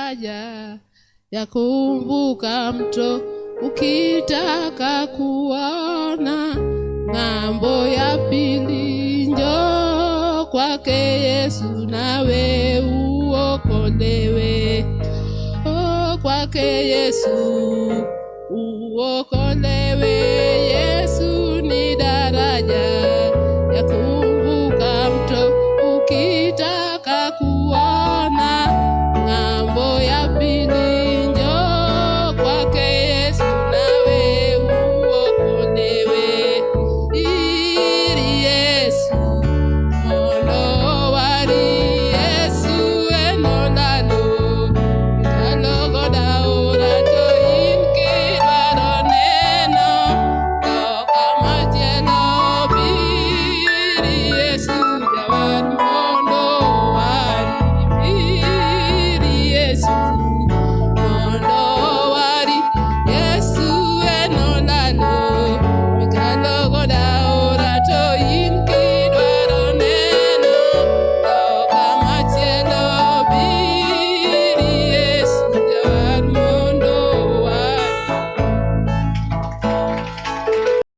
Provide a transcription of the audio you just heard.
haja ya kumbuka mto ukitaka kuona ng'ambo ya pili. Njoo kwake Yesu nawe uokolewe. Oh, kwake Yesu uokolewe.